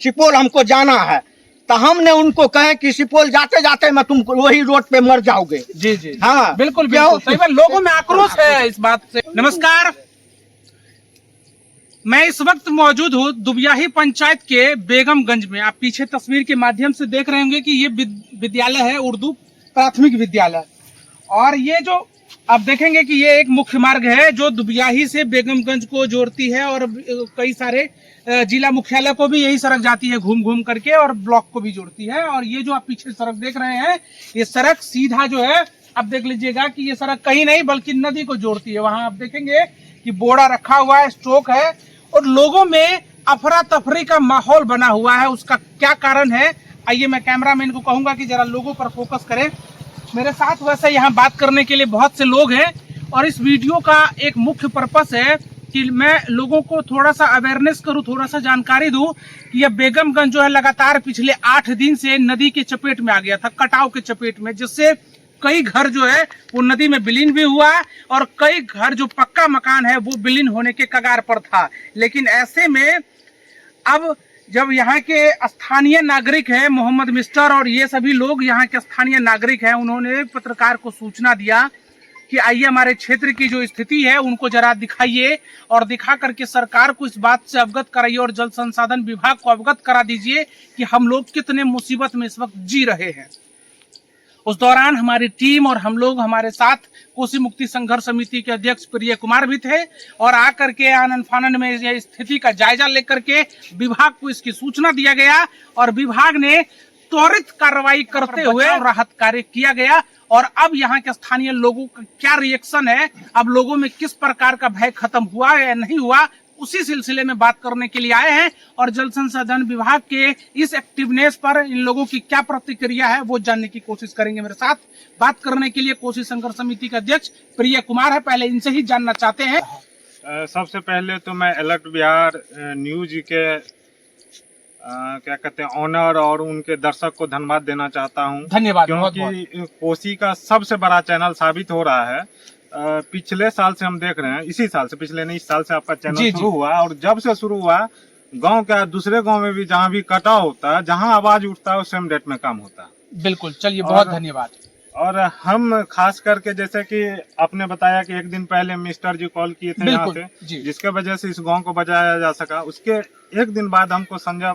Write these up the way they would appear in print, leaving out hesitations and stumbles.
सुपौल हमको जाना है, तो हमने उनको कहे कि सुपौल जाते जाते मैं तुमको वही रोड पे मर जाओगे। जी जी हाँ बिल्कुल बिल्कुल सही बात। लोगों में आक्रोश है इस बात से। नमस्कार, मैं इस वक्त मौजूद हूँ दुबियाही पंचायत के बेगमगंज में। आप पीछे तस्वीर के माध्यम से देख रहे होंगे कि ये विद्यालय है, उर्दू प्राथमिक विद्यालय। और ये जो आप देखेंगे कि ये एक मुख्य मार्ग है जो दुबियाही से बेगमगंज को जोड़ती है, और कई सारे जिला मुख्यालय को भी यही सड़क जाती है घूम घूम करके, और ब्लॉक को भी जोड़ती है। और ये जो आप पीछे सड़क देख रहे हैं, ये सड़क सीधा जो है, आप देख लीजिएगा कि ये सड़क कहीं नहीं बल्कि नदी को जोड़ती है। वहां आप देखेंगे कि बोरा रखा हुआ है, स्टॉक है, और लोगों में अफरा तफरी का माहौल बना हुआ है। उसका क्या कारण है, आइए मैं कैमरामैन को कहूंगा कि जरा लोगों पर फोकस करें। मेरे साथ वैसे यहाँ बात करने के लिए बहुत से लोग हैं, और इस वीडियो का एक मुख्य पर्पस है कि मैं लोगों को थोड़ा सा अवेयरनेस करूं, थोड़ा सा जानकारी दूं कि यह बेगमगंज जो है लगातार पिछले 8 दिन से नदी के चपेट में आ गया था, कटाव के चपेट में, जिससे कई घर जो है वो नदी में विलीन भी हुआ, और कई घर जो पक्का मकान है वो विलीन होने के कगार पर था। लेकिन ऐसे में अब जब यहाँ के स्थानीय नागरिक है मोहम्मद मिस्टर और ये सभी लोग यहाँ के स्थानीय नागरिक हैं, उन्होंने पत्रकार को सूचना दिया कि आइए हमारे क्षेत्र की जो स्थिति है उनको जरा दिखाइए, और दिखा करके सरकार को इस बात से अवगत कराइए और जल संसाधन विभाग को अवगत करा दीजिए कि हम लोग कितने मुसीबत में इस वक्त जी रहे हैं। उस दौरान हमारी टीम और हम लोग, हमारे साथ कोसी मुक्ति संघर्ष समिति के अध्यक्ष प्रिय कुमार भी थे, और आकर के आनन फानन में ये स्थिति का जायजा लेकर के विभाग को इसकी सूचना दिया गया, और विभाग ने त्वरित कार्रवाई करते हुए राहत कार्य किया गया। और अब यहाँ के स्थानीय लोगों का क्या रिएक्शन है, अब लोगों में किस प्रकार का भय खत्म हुआ या नहीं हुआ, उसी सिलसिले में बात करने के लिए आए हैं। और जल संसाधन विभाग के इस एक्टिवनेस पर इन लोगों की क्या प्रतिक्रिया है वो जानने की कोशिश करेंगे। मेरे साथ बात करने के लिए कोसी संघर्ष समिति के अध्यक्ष प्रिय कुमार है, पहले इनसे ही जानना चाहते हैं। सबसे पहले तो मैं अलर्ट बिहार न्यूज के क्या कहते हैं ऑनर और उनके दर्शक को धन्यवाद देना चाहता हूं। धन्यवाद। क्योंकि कोसी का सबसे बड़ा चैनल साबित हो रहा है। पिछले साल से हम देख रहे हैं, इसी साल से, पिछले नहीं, इस साल से आपका चैनल शुरू हुआ, और जब से शुरू हुआ गांव का दूसरे गांव में भी जहां भी कटाव होता है, जहां आवाज उठता है उस सेम डेट में काम होता है। बिल्कुल, चलिए बहुत धन्यवाद। और हम खास करके जैसे कि आपने बताया कि एक दिन पहले मिस्टर जी कॉल किए थे यहाँ से, जिसके वजह से इस गांव को बचाया जा सका। उसके एक दिन बाद हमको संजय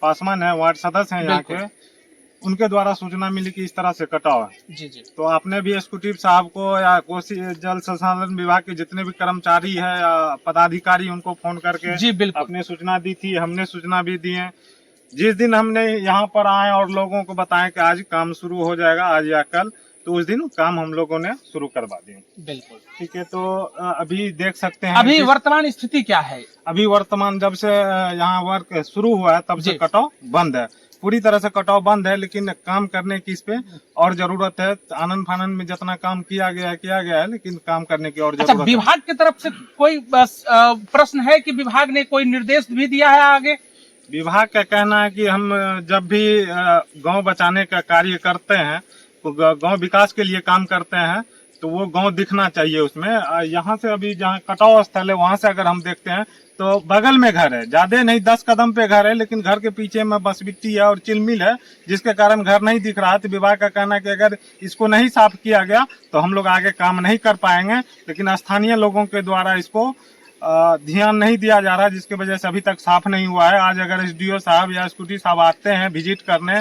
पासवान है, वार्ड सदस्य हैं यहाँ के, उनके द्वारा सूचना मिली कि इस तरह से कटाव है। जी जी। तो आपने भी एसक्यूटिव साहब को या कोसी जल संसाधन विभाग के जितने भी कर्मचारी है या पदाधिकारी, उनको फोन करके जी बिल्कुल अपने सूचना दी थी, हमने सूचना भी दी है। जिस दिन हमने यहाँ पर आए और लोगों को बताया कि आज काम शुरू हो जाएगा, आज या कल, तो उस दिन काम हम लोगों ने शुरू करवा दिए। बिल्कुल ठीक है। तो अभी देख सकते हैं अभी वर्तमान स्थिति क्या है। अभी वर्तमान जब से यहाँ वर्क शुरू हुआ है तब से कटाव बंद है, पूरी तरह से कटाव बंद है। लेकिन काम करने की इस पे और जरूरत है। आनन फानन में जितना काम किया गया है, लेकिन काम करने की और जरूरत है। विभाग की तरफ से कोई प्रश्न है कि विभाग ने कोई निर्देश भी दिया है आगे? विभाग का कहना है कि हम जब भी गांव बचाने का कार्य करते हैं, तो गांव विकास के लिए काम करते हैं, तो वो गांव दिखना चाहिए उसमें। यहाँ से अभी जहाँ कटाव स्थल है वहां से अगर हम देखते हैं तो बगल में घर है, ज्यादा नहीं 10 कदम पे घर है, लेकिन घर के पीछे में बसबिट्टी है और चिलमिल है, जिसके कारण घर नहीं दिख रहा है। तो विभाग का कहना है कि अगर इसको नहीं साफ किया गया तो हम लोग आगे काम नहीं कर पाएंगे। लेकिन स्थानीय लोगों के द्वारा इसको ध्यान नहीं दिया जा रहा, जिसकी वजह से अभी तक साफ नहीं हुआ है। आज अगर एसडीओ साहब या एसक्यूटी साहब आते हैं विजिट करने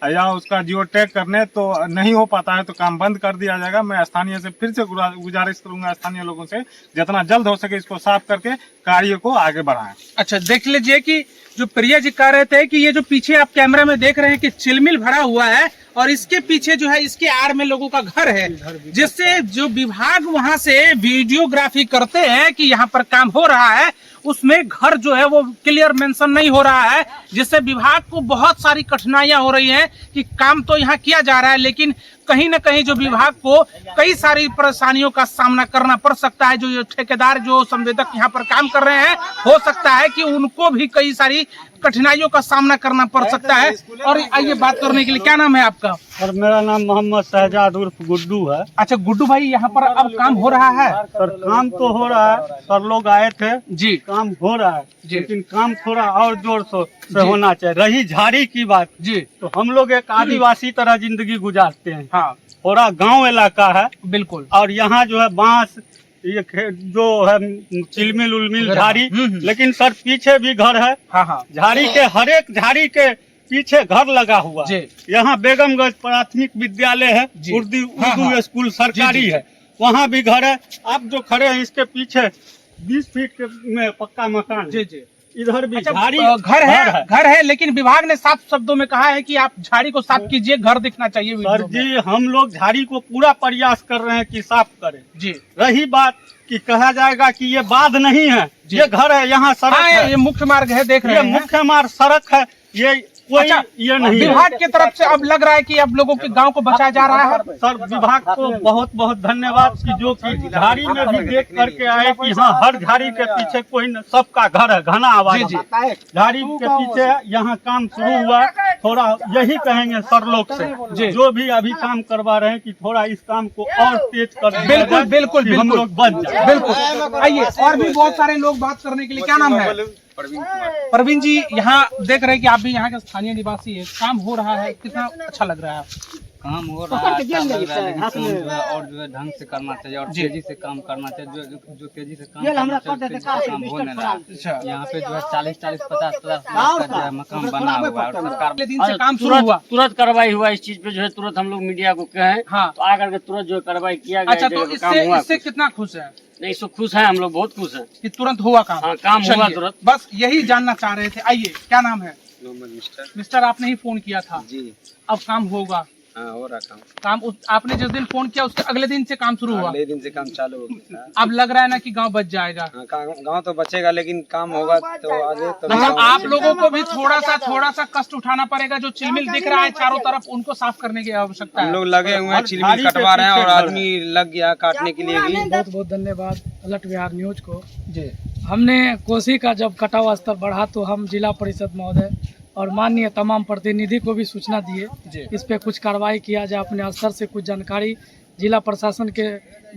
या उसका जियो टैग करने, तो नहीं हो पाता है, तो काम बंद कर दिया जाएगा। मैं स्थानीय से फिर से गुजारिश करूंगा स्थानीय लोगों से, जितना जल्द हो सके इसको साफ करके कार्य को आगे बढ़ाएं। अच्छा, देख लीजिए कि जो प्रिया जी कह रहे थे कि ये जो पीछे आप कैमरा में देख रहे हैं कि चिलमिल भरा हुआ है, और इसके पीछे जो है इसके आड़ में लोगों का घर है, जिससे जो विभाग वहां से वीडियोग्राफी करते हैं कि यहाँ पर काम हो रहा है, उसमें घर जो है वो क्लियर मेंशन नहीं हो रहा है, जिससे विभाग को बहुत सारी कठिनाइयां हो रही हैं कि काम तो यहाँ किया जा रहा है, लेकिन कहीं न कहीं जो विभाग को कई सारी परेशानियों का सामना करना पड़ सकता है। जो ठेकेदार, जो संवेदक यहाँ पर काम कर रहे हैं, हो सकता है कि उनको भी कई सारी कठिनाइयों का सामना करना पड़ सकता है। और आइए बात करने के लिए, क्या नाम है आपका? सर मेरा नाम मोहम्मद शहजाद उर्फ गुड्डू है। अच्छा गुड्डू भाई, यहाँ पर अब काम हो रहा है? सर काम तो हो रहा है, सर लोग आए थे जी, काम हो रहा है, जी। लेकिन काम थोड़ा और जोर से जी। होना चाहिए। रही झाड़ी की बात, जी तो हम लोग एक आदिवासी तरह जिंदगी गुजारते हैं। हाँ थोड़ा गांव इलाका है, बिल्कुल। और यहाँ जो है बांस, ये जो है चिलमिल उलमिल झाड़ी, लेकिन सर पीछे भी घर है। हाँ हाँ झाड़ी के हर एक झाड़ी के पीछे घर लगा हुआ जी। है। यहाँ बेगमगंज प्राथमिक विद्यालय है, जी। उर्दू हाँ। स्कूल सरकारी जी। है, वहाँ भी घर है। आप जो खड़े हैं इसके पीछे 20 फीट में पक्का मकान है। जी जी। इधर भी अच्छा, झाड़ी घर है, लेकिन विभाग ने साफ शब्दों में कहा है कि आप झाड़ी को साफ कीजिए, घर दिखना चाहिए सर वीडियो में। जी हम लोग झाड़ी को पूरा प्रयास कर रहे हैं कि साफ करें। जी रही बात कि कहा जाएगा कि ये बाध नहीं है, ये घर है, यहाँ सड़क हाँ, है, ये मुख्य मार्ग है, देख रहे ये हैं। मुख्य मार्ग सड़क है, ये कोई अच्छा, ये नहीं है। विभाग की तरफ से अब लग रहा है कि अब लोगों के गांव को बचाया जा रहा है। सर विभाग को बहुत बहुत धन्यवाद कि जो कि झाड़ी में भी देख करके आए कि हाँ हर झाड़ी के पीछे कोई न, सबका घर है, घना आवाज जी, है। झाड़ी के पीछे यहाँ काम शुरू हुआ, थोड़ा यही कहेंगे सर लोग से जो भी अभी काम करवा रहे हैं कि थोड़ा इस काम को और तेज कर दिया बिल्कुल जाए बिल्कुल कि हम बिल्कुल लोग बच जाए। बिल्कुल। आइए, और भी बहुत सारे लोग बात करने के लिए, क्या नाम है? प्रवीण जी, यहाँ देख रहे हैं कि आप भी यहाँ के स्थानीय निवासी है, काम हो रहा है, कितना अच्छा लग रहा है? काम हो रहा है, अच्छा लग रहा है, लेकिन काम जो है और जो है ढंग से करना चाहिए और जी। तेजी से काम करना चाहिए। जो तेजी से काम करना चाहिए, तेजी से काम हो नहीं रहा अच्छा। है। यहाँ पे जो है 40-40, 50-50 लाख का जो है मकान बना हुआ है और सरकार अगले दिन से काम शुरू हुआ। तुरंत कार्रवाई हुआ इस चीज पे, जो है तुरंत हम लोग मीडिया को कहें हाँ। तो आकर के तुरंत जो है कार्रवाई किया गया। अच्छा, तो इससे कितना खुश है नहीं इससे खुश है, हम लोग बहुत खुश हैं कि तुरंत हुआ काम? हाँ, काम हुआ चलिए, तुरंत। बस यही जानना चाह रहे थे। आइए, क्या नाम है? मिस्टर, आपने ही फोन किया था जी अब काम होगा? हाँ हो रहा आपने जिस दिन फोन किया उसके अगले दिन से काम शुरू हुआ? अगले दिन से काम चालू हो गया। अब लग रहा है ना कि गांव बच जाएगा? हाँ गाँव तो बचेगा, लेकिन काम होगा तो आगे तो मतलब आप लोगों को भी थोड़ा सा कष्ट उठाना पड़ेगा। जो चिलमिल दिख रहा है चारों तरफ, उनको साफ करने की आवश्यकता हम है। लोग लगे हुए हैं, चिलमिल कटवा रहे हैं और आदमी लग गया काटने के लिए भी। बहुत बहुत धन्यवाद अलर्ट बिहार न्यूज को। जी हमने कोसी का जब कटाव स्तर बढ़ा तो हम जिला परिषद महोदय और माननीय तमाम प्रतिनिधि को भी सूचना दिए, इस पे कुछ कार्रवाई किया जाए, अपने स्तर से कुछ जानकारी जिला प्रशासन के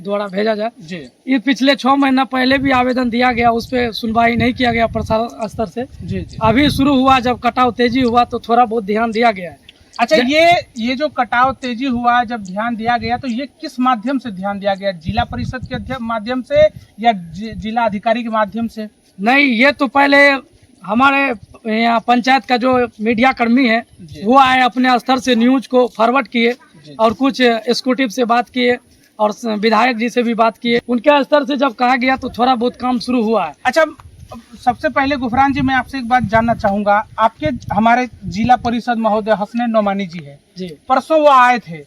द्वारा भेजा जाए। जी ये पिछले 6 महीना पहले भी आवेदन दिया गया, उस पे सुनवाई नहीं किया गया प्रशासन स्तर से। जी जी। अभी शुरू हुआ, जब कटाव तेजी हुआ तो थोड़ा बहुत ध्यान दिया गया है। अच्छा, ये जो कटाव तेजी हुआ, जब ध्यान दिया गया तो ये किस माध्यम से ध्यान दिया गया? जिला परिषद के माध्यम से या जिला अधिकारी के माध्यम से? नहीं, ये तो पहले हमारे यहाँ पंचायत का जो मीडिया कर्मी है वो आए, अपने स्तर से न्यूज को फॉरवर्ड किए और कुछ एक्सिक्यूटिव से बात किए और विधायक जी से भी बात किए। उनके स्तर से जब कहा गया तो थोड़ा बहुत काम शुरू हुआ है। अच्छा, सबसे पहले गुफरान जी, मैं आपसे एक बात जानना चाहूंगा। आपके हमारे जिला परिषद महोदय हसनैन नोमानी जी है जी, परसों वो आए थे,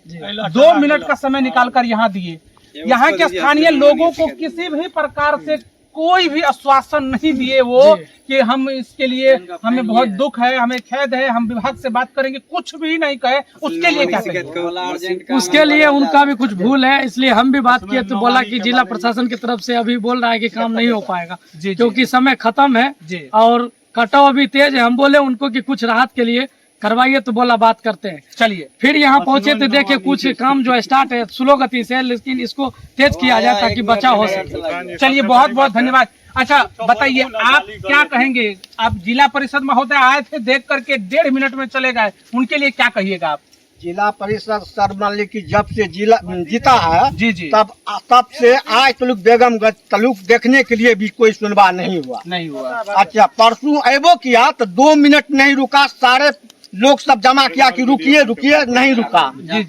2 मिनट का समय निकालकर यहाँ दिए। यहाँ के स्थानीय लोगों को किसी भी प्रकार से कोई भी आश्वासन नहीं दिए वो कि हम इसके लिए, हमें बहुत दुख है, हमें खेद है, हम विभाग से बात करेंगे, कुछ भी नहीं कहे। उसके लिए क्या कहेंगे? उसके लिए उनका भी कुछ भूल है, इसलिए हम भी बात किए तो बोला कि जिला प्रशासन की तरफ से अभी बोल रहा है कि काम नहीं हो पाएगा क्योंकि समय खत्म है और कटाव अभी तेज है। हम बोले उनको कि कुछ राहत के लिए करवाइए, तो बोला बात करते हैं। चलिए, फिर यहाँ पहुंचे तो देखे कुछ काम जो स्टार्ट है स्लो गति से, लेकिन इसको तेज किया जाए ताकि बचाव हो सके। चलिए, बहुत बहुत धन्यवाद। अच्छा बताइए, आप क्या कहेंगे? आप जिला परिषद महोदय आए थे, देख करके 1.5 मिनट में चले गए, उनके लिए क्या कहिएगा आप? जिला परिषद सर मान ली कि जब से जिला जीता है जी जी, तब से आज तलुक बेगमगंज तलुक देखने के लिए भी कोई सुनवाई नहीं हुआ। अच्छा, परसों एबो किया तो 2 मिनट नहीं रुका, सारे लोग सब जमा किया कि रुकिए रुकिए, नहीं रुका।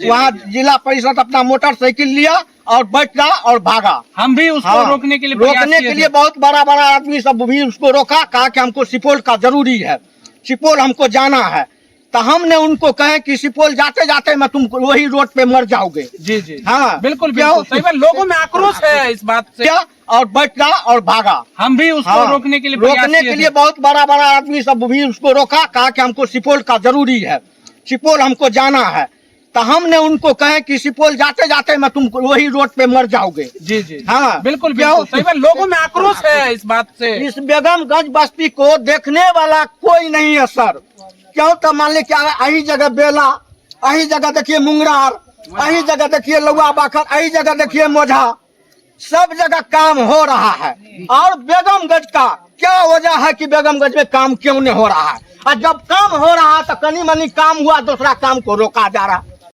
वहाँ जिला परिषद अपना मोटरसाइकिल लिया और बैठा और भागा। हम भी उसको रोकने के लिए बहुत बड़ा आदमी सब भी उसको रोका, कहा कि हमको सुपौल का जरूरी है, सुपौल हमको जाना है। तो हमने उनको कहे कि सुपौल जाते जाते मैं तुम वही रोड पे मर जाओगे। जी जी, हाँ बिल्कुल बिल्कुल सही बात। लोगों में आक्रोश है इस बात से, क्या, और बैठा और भागा। हम भी उसको रोकने के लिए बहुत बड़ा आदमी सब भी उसको रोका, कहा कि हमको सुपौल का जरूरी है, सुपौल हमको जाना है। तो हमने उनको कहे कि सुपौल जाते जाते मैं तुम वही रोड पे मर जाओगे। जी जी हाँ बिल्कुल क्यों? बिल्कुल सही बात, लोगों में आक्रोश है इस बात से। इस बेगमगंज बस्ती को देखने वाला कोई नहीं है सर। क्यों? तो मान ली क्या यही जगह बेला, यही जगह देखिए मुंगरार, यही जगह देखिए लौआ बाखर, यही जगह देखिए मोझा, सब जगह काम हो रहा है। और बेगमगंज का क्या वजह है कि बेगमगंज में काम क्यों नहीं हो रहा है? और जब काम हो रहा है तो कनी मनी काम हुआ, दूसरा काम को रोका जा रहा है।